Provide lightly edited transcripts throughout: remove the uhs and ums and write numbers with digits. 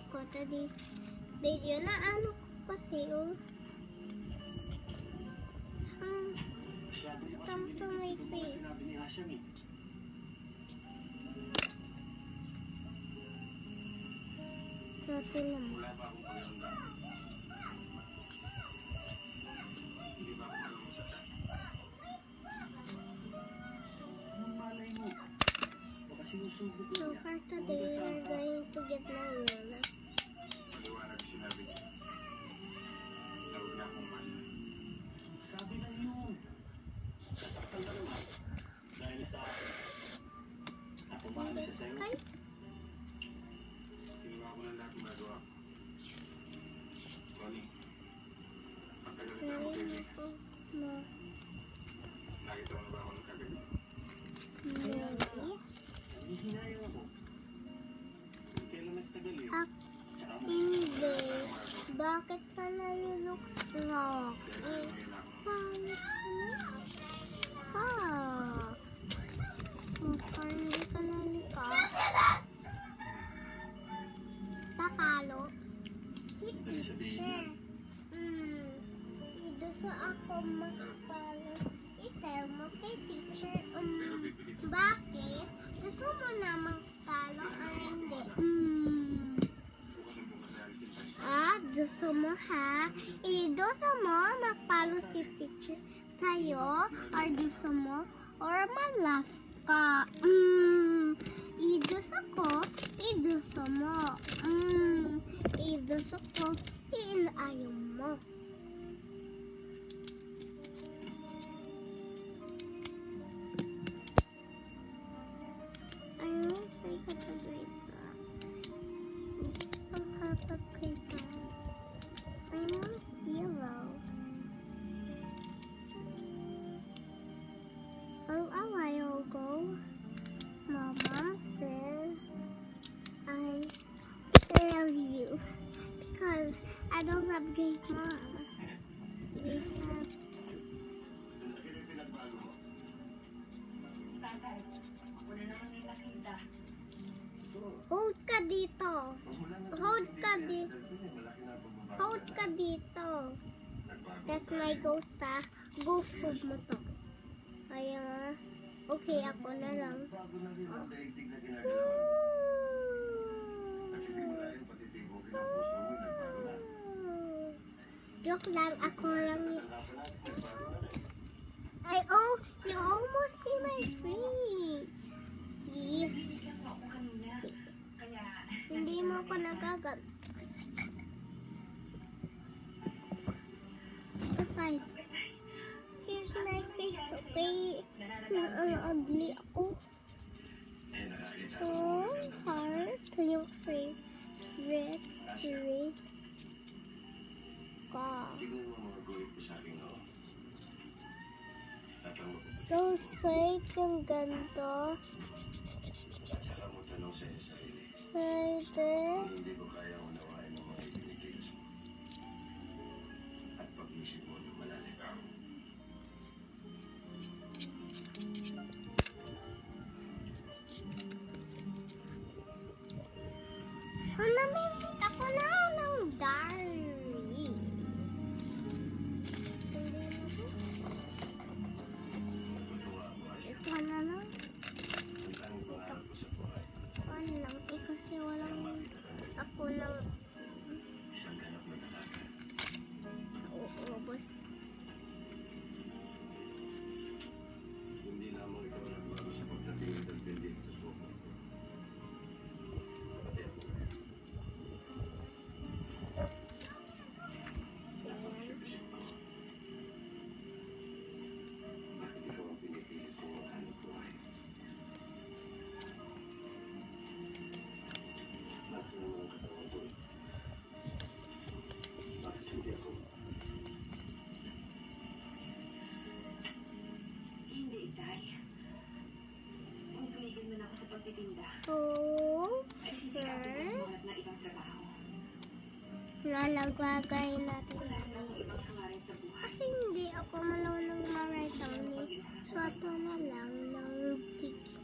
ko to this video na ano ko kasi it's come to my face. So, tinan mo. So for today, we're going to get marula. Hindi. Bakit ka nalulok sa akin? Pangit ka na. Mukhang hindi ka nalika. Papalo? Si teacher. Hindi sa ako magpalo. I-tell mo kay teacher. Bakit? Gusto mo namang talo or hindi? Gusto mo ha? Gusto mo magpalo si teacher sa'yo? Or gusto mo? Or ma-laugh ka? Gusto ko? Gusto mo? Gusto ko? Ayaw mo? I wish I could agree to that. I just don't have a paper. My mom's yellow. Well, a while ago, my mom said, I love you because I don't have great mom. We have hold ka dito. Hold ka dito. Hold ka dito. That's my ghost ha. Ghost food mo to. Kaya nga. Okay, ako na lang. Joke lang. Ako lang. You almost see my feet. See? Hindi mo ako nagagat. Fine. Here's my face, okay? Ugly ako. So hard to your favorite race ka. So straight yung ganito. Pwede. So, namimit ako na ng diary. Ito na lang. Ito lang. Kasi walang ako ng uubos. So, first, lalagay natin. Kasi hindi ako marunong ma-write. So, ito na lang ng tiki.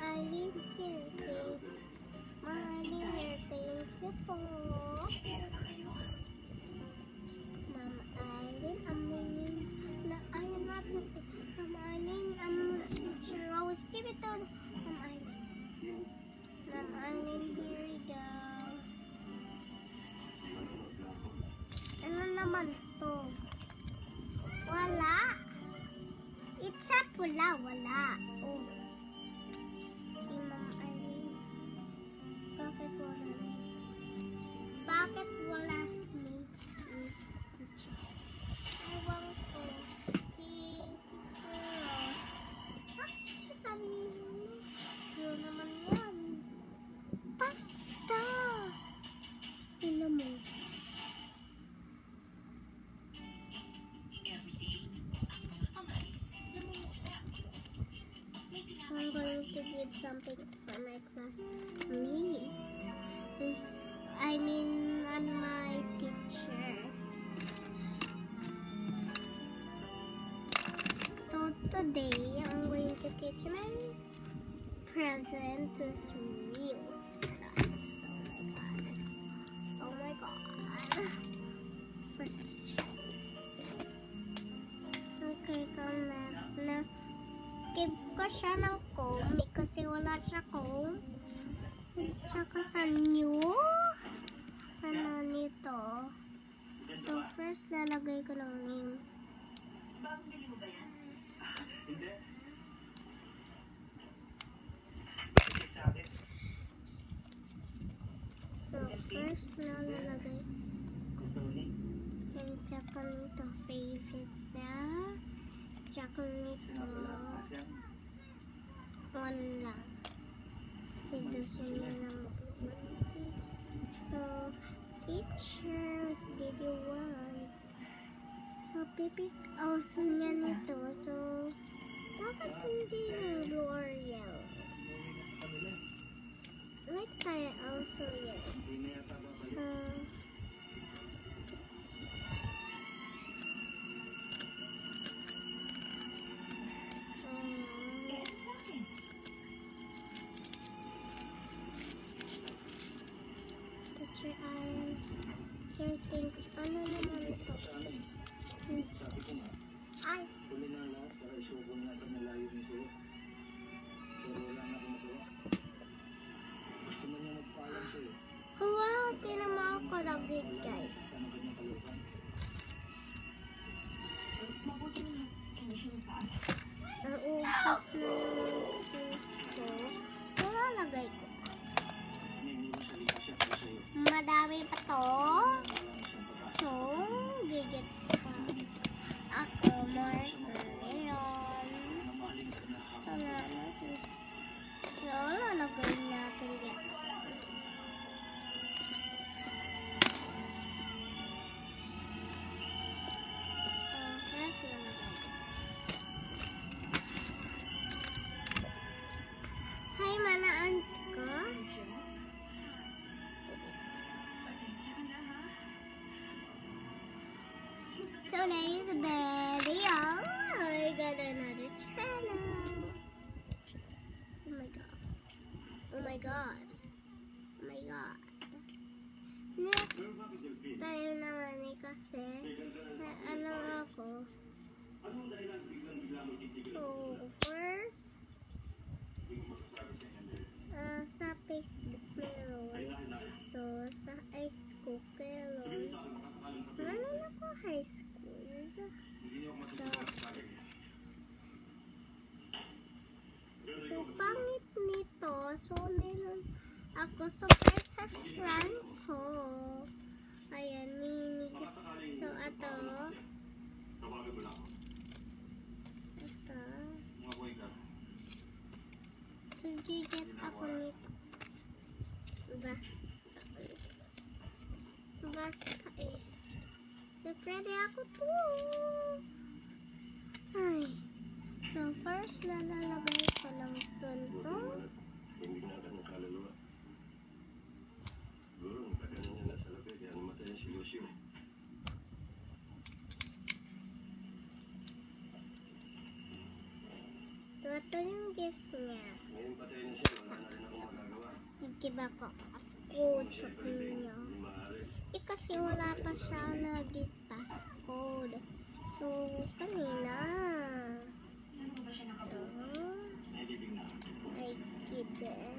Eileen here, Ma'am Eileen here, thank you po. Ma'am Eileen, I'm not Ma'am Eileen, Teacher Rose, give it to Ma'am Eileen. Ma'am Eileen, here we go. Ano naman to? Wala. It's at wala. Oh. Si Ma'am Eileen. Bakit wala? Bakit wala si teacher? Ewan ko. Si teacher Ross. Bakit sabihin mo? Yun naman yan. Basta. Tingnan mo. I'm going to read something for my classmate. On my picture. So today, I'm going to teach my present was real. Oh my god. Okay, come left na. Give ko siya ng comb kasi wala siya comb. At saka sa new nito. So first lalagay ko ng name. So first lalagay ko. And saka nito favorite na. Tsaka nito, one lang. Kasi gusto niya na mag-1. So, teachers, did you want? So, pipik also niya nito. So, bakit hindi yung L'Oreal? Like kaya also yan. So, ano naman ito? Ay! Wow, tinama ako lagit guys. Ang ubos na yung things ko. Nalalagay ko. Madami pa to. So, gigit pa ako more crayons. So, lalagay natin yan. So, first lalagay. Hi, mana aunt ko. Today's video, I got another channel. Oh my god. Oh my god. Oh my god. Next time naman kasi ano ako. So first sa Facebook meron. So sa high school meron. Meron ako high school. So pangit nito. So meron ako super sa friend ko. Ayan, mini. So ito. So gigit ako nito. Basta eh. So pwede ako to. Ay. So first nalalagay ko ng tuntong. So, ito yung gifts niya. Give ako passcode sa kanya. Kasi wala pa siya nag-give passcode. So, kanina. So, I give it.